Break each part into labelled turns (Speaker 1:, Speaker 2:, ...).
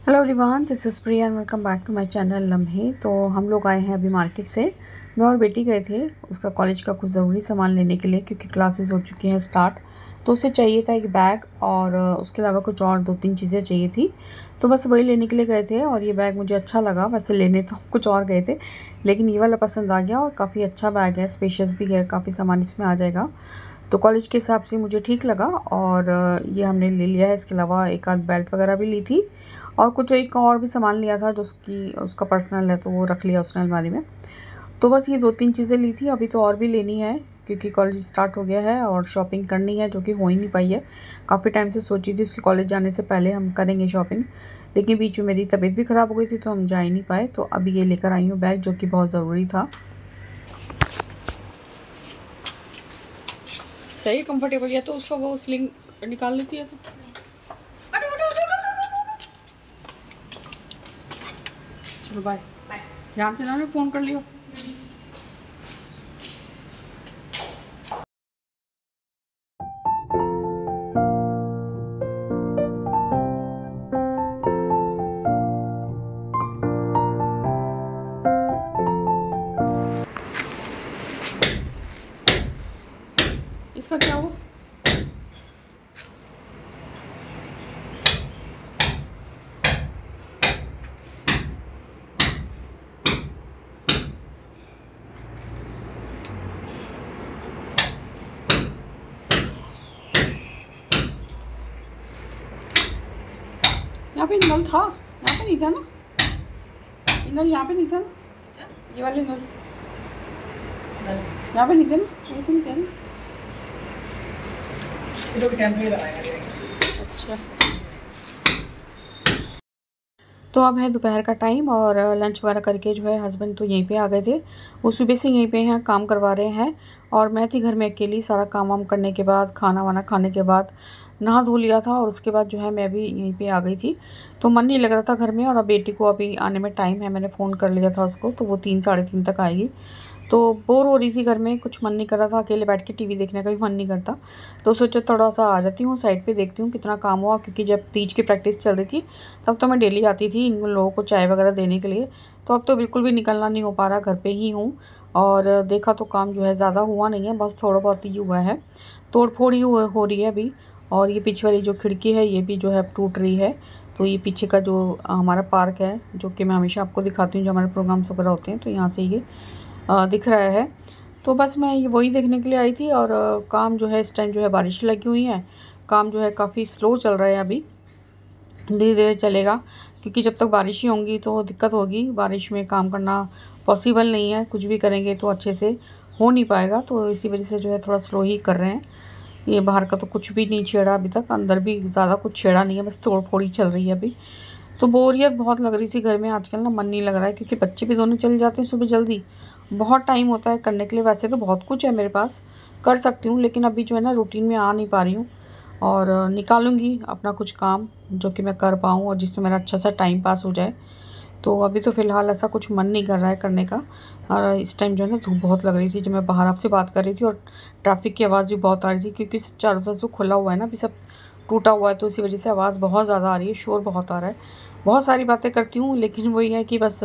Speaker 1: Hello everyone, this is Priya and welcome back to my channel Lamhe. तो हम लोग आए हैं अभी मार्केट से। मैं और बेटी गए थे उसका कॉलेज का कुछ ज़रूरी सामान लेने के लिए, क्योंकि क्लासेस हो चुकी हैं स्टार्ट। तो उसे चाहिए था एक बैग और उसके अलावा कुछ और 2-3 चीज़ें चाहिए थी। तो बस वही लेने के लिए गए थे और ये बैग मुझे अच्छा लगा। वैसे लेने तो कुछ और गए थे, लेकिन ये वाला पसंद आ गया और काफ़ी अच्छा बैग है, स्पेशियस भी है, काफ़ी सामान इसमें आ जाएगा। तो कॉलेज के हिसाब से मुझे ठीक लगा और ये हमने ले लिया है। इसके अलावा एक आध बेल्ट वगैरह भी ली थी और कुछ एक और भी सामान लिया था जो उसका पर्सनल है, तो वो रख लिया उसने अलमारी में। तो बस ये 2-3 चीज़ें ली थी। अभी तो और भी लेनी है क्योंकि कॉलेज स्टार्ट हो गया है और शॉपिंग करनी है, जो कि हो ही नहीं पाई है। काफ़ी टाइम से सोची थी उसके कॉलेज जाने से पहले हम करेंगे शॉपिंग, लेकिन बीच में मेरी तबीयत भी ख़राब हो गई थी तो हम जा ही नहीं पाए। तो अभी ये लेकर आई हूँ बैग, जो कि बहुत ज़रूरी था। सही कंफर्टेबल है। तो उसका वो स्लिंग निकाल लेती है तो चलो बाय। ध्यान से ना फ़ोन कर लियो। इसका क्या हुआ? यहाँ पे नल था, यहाँ पे नहीं था ना? ये नल यहाँ पे नहीं था ना? ये वाले नल यहाँ पे नहीं थे ना? वो तो नहीं थे ना? अच्छा। तो अब है दोपहर का टाइम और लंच वगैरह करके जो है हस्बैंड तो यहीं पे आ गए थे। वो सुबह से यहीं पे हैं, काम करवा रहे हैं और मैं थी घर में अकेली। सारा काम वाम करने के बाद, खाना वाना खाने के बाद नहा धो लिया था और उसके बाद जो है मैं भी यहीं पे आ गई थी। तो मन नहीं लग रहा था घर में और अब बेटी को अभी आने में टाइम है, मैंने फ़ोन कर लिया था उसको, तो वो 3 साढ़े 3 तक आएगी। तो बोर हो रही थी घर में, कुछ मन नहीं कर रहा था, अकेले बैठ के टीवी देखने का भी मन नहीं करता। तो सोचा थोड़ा सा आ जाती हूँ साइड पे, देखती हूँ कितना काम हुआ, क्योंकि जब तीज की प्रैक्टिस चल रही थी तब तो मैं डेली आती थी इन लोगों को चाय वगैरह देने के लिए। तो अब तो बिल्कुल भी निकलना नहीं हो पा रहा, घर पे ही हूँ। और देखा तो काम जो है ज़्यादा हुआ नहीं है, बस थोड़ा बहुत ही हुआ है। तोड़ फोड़ ही हो रही है अभी। और ये पीछे वाली जो खिड़की है ये भी जो है अब टूट रही है। तो ये पीछे का जो हमारा पार्क है, जो कि मैं हमेशा आपको दिखाती हूँ, जो हमारे प्रोग्राम्स वगैरह होते हैं, तो यहाँ से ये दिख रहा है। तो बस मैं ये वही देखने के लिए आई थी और काम जो है इस टाइम जो है बारिश लगी हुई है, काम जो है काफ़ी स्लो चल रहा है अभी, धीरे धीरे चलेगा। क्योंकि जब तक बारिश ही होंगी तो दिक्कत होगी, बारिश में काम करना पॉसिबल नहीं है, कुछ भी करेंगे तो अच्छे से हो नहीं पाएगा। तो इसी वजह से जो है थोड़ा स्लो ही कर रहे हैं। ये बाहर का तो कुछ भी नहीं छेड़ा अभी तक, अंदर भी ज़्यादा कुछ छेड़ा नहीं है, बस तोड़ फोड़ ही चल रही है अभी। तो बोरियत बहुत लग रही थी घर में आजकल ना, मन नहीं लग रहा है, क्योंकि बच्चे भी दोनों चले जाते हैं सुबह जल्दी। बहुत टाइम होता है करने के लिए, वैसे तो बहुत कुछ है मेरे पास, कर सकती हूँ, लेकिन अभी जो है ना रूटीन में आ नहीं पा रही हूँ। और निकालूंगी अपना कुछ काम जो कि मैं कर पाऊँ और जिसमें मेरा अच्छा सा टाइम पास हो जाए। तो अभी तो फ़िलहाल ऐसा कुछ मन नहीं कर रहा है करने का। और इस टाइम जो है ना धूप बहुत लग रही थी जब मैं बाहर आपसे बात कर रही थी, और ट्रैफिक की आवाज़ भी बहुत आ रही थी, क्योंकि चारों तरफ से खुला हुआ है ना, अभी सब टूटा हुआ है, तो इसी वजह से आवाज़ बहुत ज़्यादा आ रही है, शोर बहुत आ रहा है। बहुत सारी बातें करती हूँ, लेकिन वही है कि बस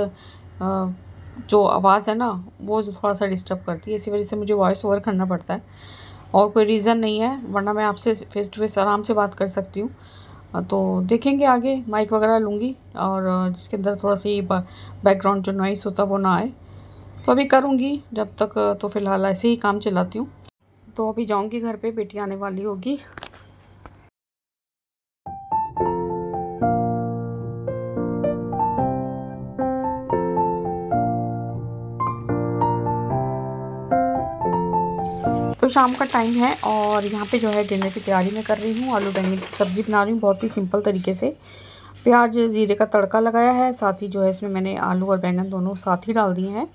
Speaker 1: जो आवाज़ है ना वो थोड़ा सा डिस्टर्ब करती है, इसी वजह से मुझे वॉइस ओवर करना पड़ता है। और कोई रीज़न नहीं है, वरना मैं आपसे फ़ेस टू फ़ेस आराम से बात कर सकती हूँ। तो देखेंगे आगे, माइक वगैरह लूँगी और जिसके अंदर थोड़ा सा ये बैकग्राउंड जो नॉइस होता है वो ना आए। तो अभी करूँगी जब तक, तो फ़िलहाल ऐसे ही काम चलाती हूँ। तो अभी जाऊँगी घर पे, बेटी आने वाली होगी। तो शाम का टाइम है और यहाँ पे जो है डिनर की तैयारी मैं कर रही हूँ। आलू बैंगन की सब्ज़ी बना रही हूँ, बहुत ही सिंपल तरीके से। प्याज ज़ीरे का तड़का लगाया है, साथ ही जो है इसमें मैंने आलू और बैंगन दोनों साथ ही डाल दिए हैं।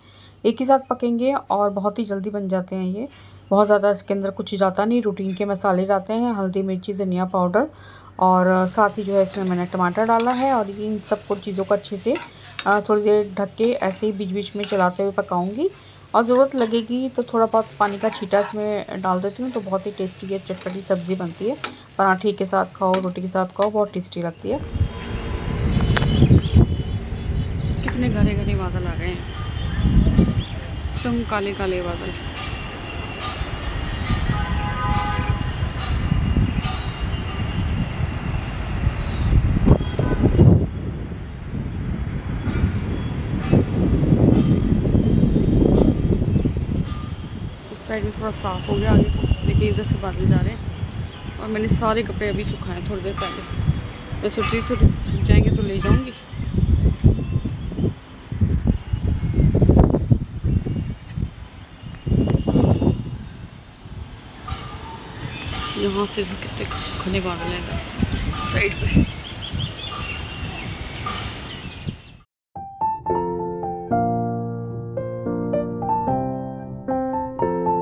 Speaker 1: एक ही साथ पकेंगे और बहुत ही जल्दी बन जाते हैं ये। बहुत ज़्यादा इसके अंदर कुछ जाता नहीं, रूटीन के मसाले जाते हैं, हल्दी, मिर्ची, धनिया पाउडर और साथ ही जो है इसमें मैंने टमाटर डाला है और इन सब कुछ चीज़ों को अच्छे से थोड़ी देर ढक के ऐसे ही बीच बीच में चलाते हुए पकाऊंगी। और ज़रूरत लगेगी तो थोड़ा बहुत पानी का छींटा इसमें डाल देती हूँ, तो बहुत ही टेस्टी ये चटपटी सब्ज़ी बनती है। पराठे के साथ खाओ, रोटी के साथ खाओ, बहुत टेस्टी लगती है। कितने घने घने बादल आ गए हैं, एकदम काले काले बादल। उस साइड में थोड़ा साफ़ हो गया आगे को, लेकिन इधर से बादल जा रहे हैं। और मैंने सारे कपड़े अभी सुखाए थोड़ी देर पहले। मैं सोच रही थी थोड़े सूख जाएंगे तो ले जाऊंगी। यहाँ से भी कितने घने बादल हैं इधर साइड पे।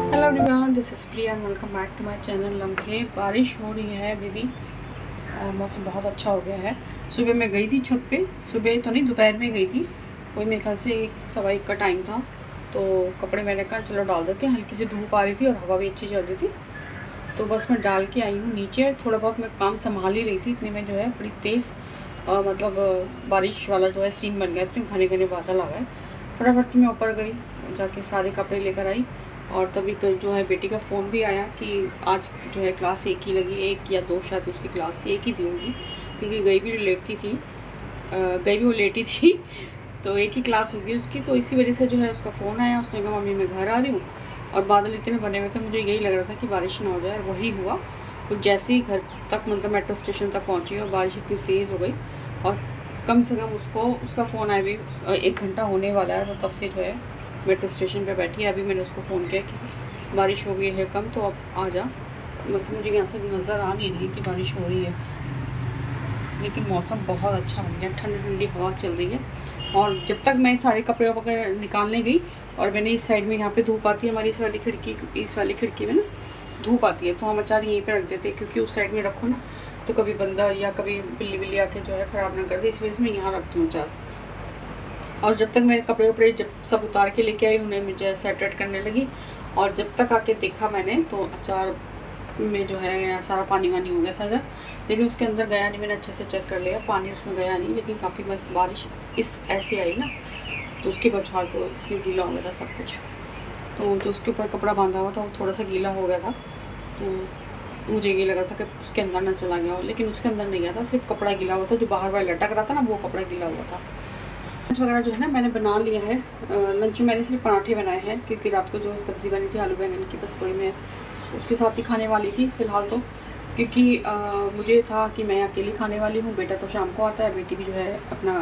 Speaker 1: Hello everyone, this is Priya and welcome back to my channel Lamhe. बारिश हो रही है अभी भी और मौसम बहुत अच्छा हो गया है। सुबह मैं गई थी छत पे, सुबह तो नहीं दोपहर में गई थी, कोई मेरे ख्याल से 1-1:15 का टाइम था। तो कपड़े मैंने कहा चलो डाल देते हैं, हल्की सी धूप आ रही थी और हवा भी अच्छी चल रही थी, तो बस मैं डाल के आई हूँ नीचे। थोड़ा बहुत मैं काम संभाल ही रही थी, इतने में जो है बड़ी तेज़ मतलब बारिश वाला जो है सीन बन गया, इतने घने घने बादल आ गए। फटाफट मैं ऊपर गई, जाके सारे कपड़े लेकर आई और तभी जो है बेटी का फ़ोन भी आया कि आज जो है क्लास एक ही लगी, 1 या 2 शायद उसकी क्लास थी, एक ही थी उनकी, क्योंकि गई भी लेट थी, गई भी वो लेट ही थी तो एक ही क्लास होगी उसकी। तो इसी वजह से जो है उसका फ़ोन आया, उसने कहा मम्मी मैं घर आ रही हूँ। और बादल इतने बने हुए थे, मुझे यही लग रहा था कि बारिश ना हो जाए, और वही हुआ। तो जैसे ही घर तक मतलब मेट्रो स्टेशन तक पहुँची और बारिश इतनी तेज़ हो गई, और कम से कम उसका फ़ोन आया भी 1 घंटा होने वाला है, वो तब से जो है मेट्रो स्टेशन पे बैठी है। अभी मैंने उसको फ़ोन किया कि बारिश हो गई है कम, तो अब आ जा। बस मुझे यहाँ से नज़र आ नहीं रही कि बारिश हो रही है, लेकिन मौसम बहुत अच्छा बन गया, ठंडी ठंडी हवा चल रही है। और जब तक मैं सारे कपड़े वगैरह निकालने गई, और मैंने इस साइड में यहाँ पे धूप आती है हमारी, इस वाली खिड़की में ना धूप आती है, तो हम अचार यहीं पे रख देते हैं, क्योंकि उस साइड में रखो ना तो कभी बंदर या कभी बिल्ली बिल्ली आके जो है ख़राब ना कर दे, इस वजह से मैं यहाँ रखती हूँ अचार। और जब तक मैं कपड़े वपड़े जब सब उतार के लेके आई, उन्हें मुझे सेट करने लगी, और जब तक आके देखा मैंने तो अचार में जो है सारा पानी वानी हो गया था इधर, लेकिन उसके अंदर गया नहीं। मैंने अच्छे से चेक कर लिया, पानी उसमें गया नहीं, लेकिन काफ़ी बारिश इस ऐसे आई ना, तो उसके बौछार तो इसलिए गीला हो गया था सब कुछ। तो जो उसके ऊपर कपड़ा बांधा हुआ था वो थोड़ा सा गीला हो गया था, तो मुझे ये लग रहा था कि उसके अंदर ना चला गया हो, लेकिन उसके अंदर नहीं गया था, सिर्फ कपड़ा गीला हुआ था, जो बाहर बाहर लटक रहा था ना वो कपड़ा गीला हुआ था। लंच वगैरह जो है ना मैंने बना लिया है। लंच में मैंने सिर्फ पराठे बनाए हैं, क्योंकि रात को जो सब्ज़ी बनी थी आलू बैंगन की, बस वही मैं उसके साथ ही खाने वाली थी फ़िलहाल तो, क्योंकि मुझे था कि मैं अकेली खाने वाली हूँ, बेटा तो शाम को आता है, बेटी भी जो है अपना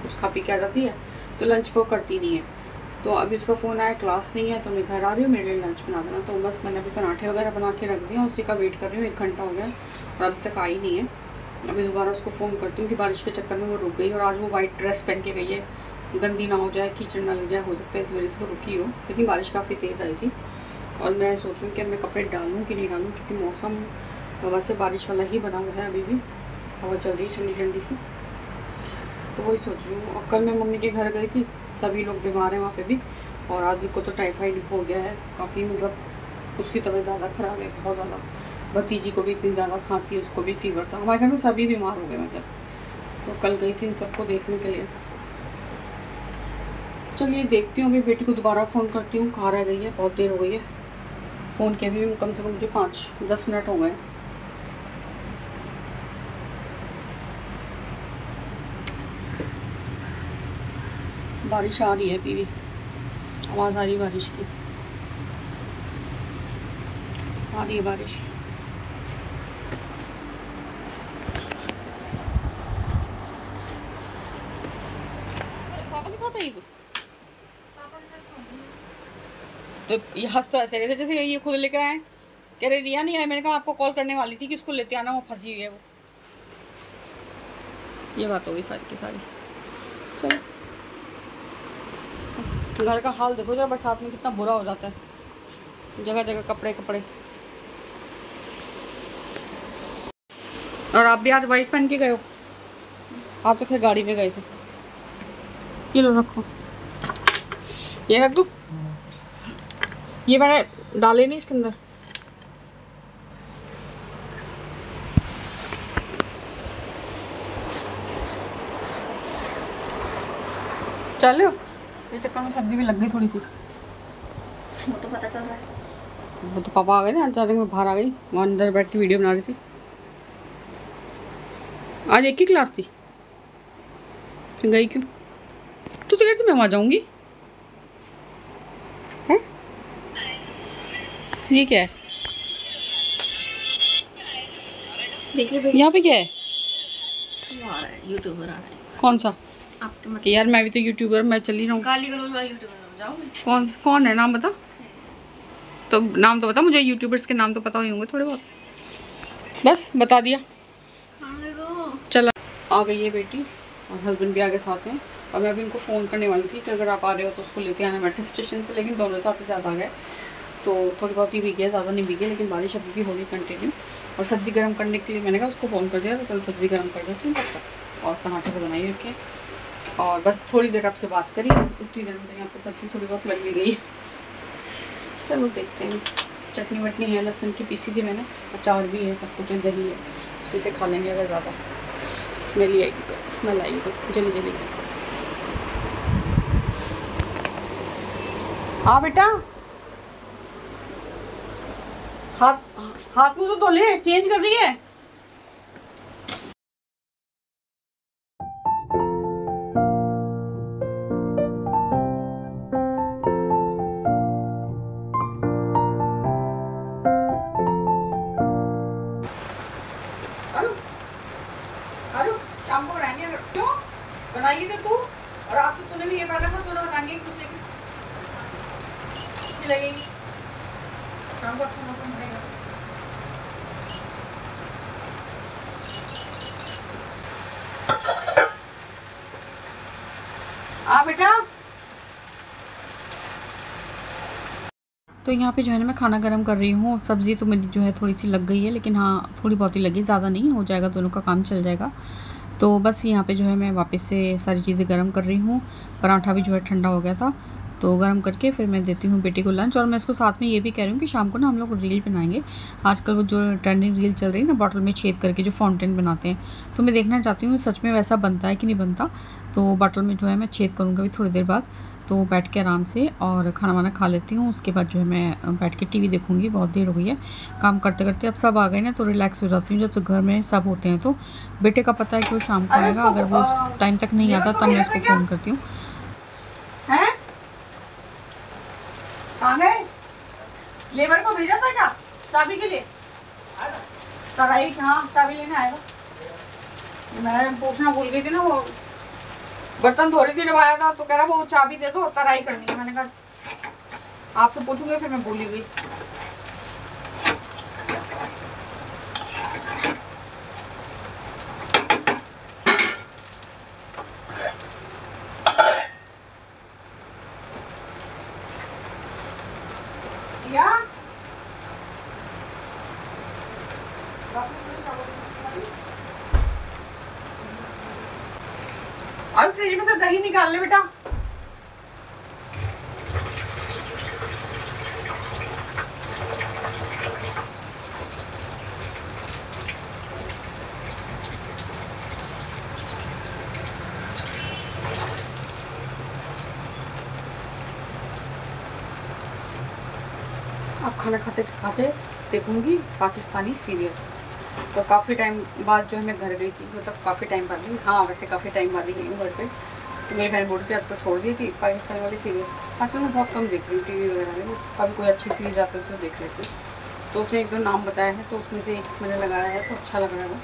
Speaker 1: कुछ खा पी के आ जाती है, तो लंच वो करती नहीं है। तो अभी उसका फ़ोन आया, क्लास नहीं है तो मैं घर आ रही हूँ, मेरे लिए लंच बना देना। तो बस मैंने अभी पराठे वगैरह बना के रख दिया, उसी का वेट कर रही हूँ, 1 घंटा हो गया और अभी तक आई नहीं है। अभी दोबारा उसको फ़ोन करती हूँ कि बारिश के चक्कर में वो रुक गई, और आज वो वाइट ड्रेस पहन के गई है, गंदी ना हो जाए, कीचड़ ना लग जाए, हो सकता है इस वजह से वो रुकी हो, लेकिन बारिश काफ़ी तेज़ आई थी। और मैं सोचूं कि मैं कपड़े डालूं कि नहीं डालूं, क्योंकि मौसम वैसे बारिश वाला ही बना हुआ है, अभी भी हवा चल रही है ठंडी ठंडी सी, तो वही सोच रही हूँ। और कल मैं मम्मी के घर गई थी, सभी लोग बीमार हैं वहाँ पे भी, और आदमी को तो टाइफाइड हो गया है काफ़ी, मतलब उसकी तबीयत ज़्यादा ख़राब है, बहुत ज़्यादा। भतीजी को भी इतनी ज़्यादा खांसी, उसको भी फीवर था, हमारे घर में सभी बीमार हो गए मतलब। तो कल गई थी इन सबको देखने के लिए। चलिए देखती हूँ, अभी बेटी को दोबारा फ़ोन करती हूँ, कहाँ रह गई है, बहुत देर हो गई है फ़ोन के, भी कम से कम मुझे 5-10 मिनट हो गए। बारिश आ रही है, अभी भी आवाज़ आ रही है बारिश की, आ रही है बारिश। पापा के साथ आई तो ये हंस तो ऐसे रहे थे जैसे ये खुद लेकर आए, कह रहे रिया नहीं आई, मैंने कहा आपको कॉल करने वाली थी कि उसको लेते आना, वो फंसी हुई है वो। ये बात होगी सारी की सारी। चलो, घर का हाल देखो जरा, बरसात में कितना बुरा हो जाता है, जगह जगह कपड़े कपड़े। और आप भी आज वाइट पहन के गए हो? आप तो खैर गाड़ी में गए थे। ये लो रखो, ये रख दो, ये मैंने डाले नहीं इसके अंदर। चलो, ये चक्कर में सब्जी भी लग गई थोड़ी सी।
Speaker 2: वो तो पता चल रहा है।
Speaker 1: वो तो पापा आ गए ना, अचानक मैं बाहर आ गई, वहाँ अंदर बैठ के वीडियो बना रही थी। आज एक ही क्लास थी, तो गई क्यों? तू तो कैसे मैं वहाँ जाऊँगी? है ये क्या है?
Speaker 2: देख ले भाई,
Speaker 1: यहाँ पे क्या है?
Speaker 2: वो आ रहा है, यूट्यूबर आ रहा है।
Speaker 1: कौन सा?
Speaker 2: आपके मत
Speaker 1: यार मैं भी तो यूट्यूबर, मैं चली रहा हूँ।
Speaker 2: गाली गलौज वाला यूट्यूबर जाओगे?
Speaker 1: कौन कौन है, नाम बता। तो नाम तो बता मुझे, यूट्यूबर्स के नाम तो पता ही होंगे थोड़े बहुत। बस बता दिया।
Speaker 2: खाने दो।
Speaker 1: चला, आ गई है बेटी और हस्बैंड भी आ गए साथ में। और मैं अभी इनको फ़ोन करने वाली थी कि अगर आप आ रहे हो तो उसको लेते आना मेट्रो स्टेशन से, लेकिन दोनों साथ ही साथ आ गए। तो थोड़ी बहुत ही भीगी है, ज़्यादा नहीं भीगी, लेकिन बारिश अभी भी हो रही कंटिन्यू। और सब्ज़ी गर्म करने के लिए मैंने कहा उसको फ़ोन कर दिया, तो चल सब्ज़ी गर्म कर देती हूँ तब तक। और टमाटर तो बनाई रखे, और बस थोड़ी देर आपसे बात करी, उतनी देर में यहाँ पे सब्ज़ी थोड़ी बहुत लग भी गई है। चलो देखते हैं। चटनी वटनी है, लहसुन की पीसी थी मैंने, अचार भी है, सब कुछ है, दही है, उसी से खा लेंगे। अगर ज़्यादा स्मेल आएगी तो स्मेल आएगी तो जल्दी जल्दी कर। हाँ बेटा, हाथ हाथ मुँह तो धो ले, चेंज कर रही है। शाम को बनाएंगे, क्यों बनाएगी तो तू, और आज तो तूने भी ये पहना था, दोनों बनाएंगे एक दूसरे की, अच्छी लगेगी। शाम को अच्छा मौसम रहेगा। बेटा, तो यहाँ पे जो है ना मैं खाना गर्म कर रही हूँ, और सब्ज़ी तो मेरी जो है थोड़ी सी लग गई है, लेकिन हाँ थोड़ी बहुत ही लगी, ज़्यादा नहीं, हो जाएगा, दोनों का काम चल जाएगा। तो बस यहाँ पे जो है मैं वापस से सारी चीज़ें गर्म कर रही हूँ। पराठा भी जो है ठंडा हो गया था, तो गर्म करके फिर मैं देती हूँ बेटी को लंच। और मैं इसको साथ में ये भी कह रही हूँ कि शाम को ना हम लोग रील बनाएंगे। आजकल वो जो ट्रेंडिंग रील चल रही है ना, बॉटल में छेद करके जो फाउंटेन बनाते हैं, तो मैं देखना चाहती हूँ सच में वैसा बनता है कि नहीं बनता। तो बॉटल में जो है मैं छेद करूँगा अभी थोड़ी देर बाद, तो बैठ के आराम से और खाना वाना खा लेती हूँ। उसके बाद जो है मैं बैठ के टीवी देखूँगी, बहुत देर हो गई है काम करते करते। अब सब आ गए ना तो रिलैक्स हो जाती हूँ, जब तक घर में सब होते हैं। तो बेटे का पता है कि वो शाम को आएगा, अगर वो उस टाइम तक नहीं आता तब मैं उसको फ़ोन करती हूँ। लेबर को भेजा था क्या चाबी के लिए? तराई, हाँ चाबी लेने आएगा। मैं पूछना भूल गई थी ना, वो बर्तन धो रही थी जब आया था, तो कह रहा वो चाबी दे दो, तराई करनी है। मैंने कहा आपसे पूछूंगी, फिर मैं भूल गई। या और फ्रिज में से दही निकाल ले बेटा। अब खाना खाते खाते देखूंगी पाकिस्तानी सीरियल। तो काफ़ी टाइम बाद जो है मैं घर गई थी, मतलब काफ़ी टाइम बाद नहीं, हाँ वैसे काफ़ी टाइम बाद ही गई हूँ घर पे। तो मेरी बहन बोल रही थी आज को छोड़ दी थी पाकिस्तान वाली सीरीज़। आजकल मैं बहुत कम देख रही हूँ टीवी वगैरह में, कभी कोई अच्छी सीरीज़ आती है तो देख लेती हूँ। तो उसने एक दो नाम बताया है, तो उसमें से एक मैंने लगाया है, तो अच्छा लग रहा है वो।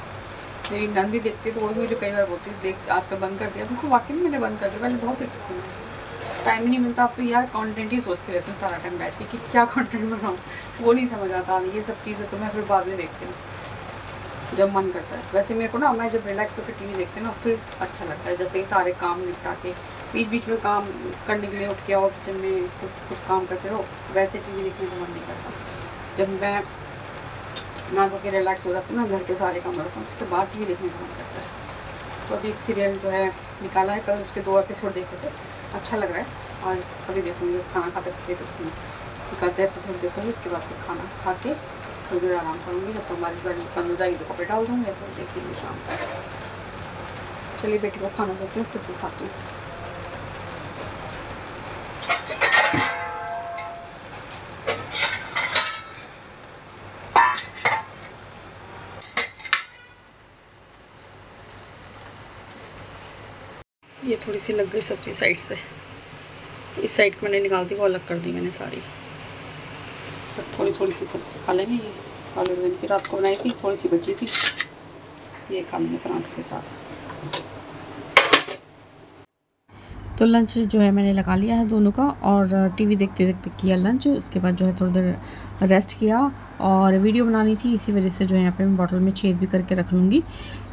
Speaker 1: मेरी नंद भी देखती है, तो वो भी मुझे कई बार बोलती है देख, आजकल बंद कर दिया। बिल्कुल वाकई में मैंने बंद कर दिया, पहले बहुत देखती थी, टाइम नहीं मिलता। अब तो यार कंटेंट ही सोचती रहती हूँ सारा टाइम बैठ के कि क्या कंटेंट बनाऊँ, वो नहीं समझ आता। ये सब चीज़ें तो मैं फिर बाद में देखती हूँ। जब मन करता है। वैसे मेरे को ना, मैं जब रिलैक्स होकर टीवी देखती हूँ ना फिर अच्छा लगता है, जैसे सारे काम निपटा के बीच बीच में काम करने के लिए क्या हो, किचन में कुछ काम करते रहो, वैसे टीवी देखने का मन नहीं करता। जब मैं ना धो के रिलैक्स हो जाती हूँ ना, घर के सारे काम करता हूँ, उसके बाद टीवी देखने का मन करता है। तो अभी एक सीरियल जो है निकाला है, कल उसके 2 एपिसोड देखे थे, अच्छा लग रहा है। और अभी देखूँगी, खाना खाते खाते देखूँगी, निकालते एपिसोड देखूँगी, उसके बाद फिर खाना खा के थोड़ी देर आराम करूँगी। जब तक बारिश बंद हो जाएगी तो कपड़े डाल दूँगी, तो देखेंगे शाम तक। चलिए बेटी को खाना देती हूँ, फिर खाती हूँ। ये थोड़ी सी लग गई सब्जी साइड से, इस साइड को मैंने निकाल दी, वो अलग कर दी मैंने सारी। बस थोड़ी थोड़ी सी सब्जी खा लेंगे। ये आलू बैंगन की रात को बनाई थी, थोड़ी सी बची थी, ये खा लेंगे पराठे के साथ। तो लंच जो है मैंने लगा लिया है दोनों का, और टीवी देखते देखते किया लंच। उसके बाद जो है थोड़ी देर रेस्ट किया, और वीडियो बनानी थी, इसी वजह से जो है यहाँ पे मैं बॉटल में छेद भी करके रख लूँगी,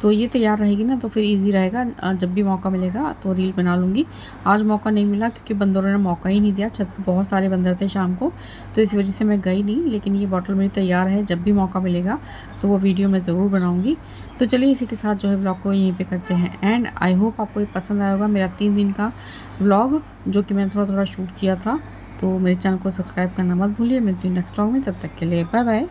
Speaker 1: तो ये तैयार रहेगी ना, तो फिर इजी रहेगा। जब भी मौका मिलेगा तो रील बना लूँगी। आज मौका नहीं मिला क्योंकि बंदरों ने मौका ही नहीं दिया, छत पर बहुत सारे बंदर थे शाम को, तो इसी वजह से मैं गई नहीं। लेकिन ये बॉटल मेरी तैयार है, जब भी मौका मिलेगा तो वो वीडियो मैं ज़रूर बनाऊँगी। तो चलिए इसी के साथ जो है व्लॉग को यहीं पर करते हैं एंड। आई होप आपको ये पसंद आया होगा, मेरा 3 दिन का व्लॉग जो कि मैंने थोड़ा थोड़ा शूट किया था। तो मेरे चैनल को सब्सक्राइब करना मत भूलिए। मिलती हूँ नेक्स्ट व्लॉग में, तब तक के लिए बाय बाय।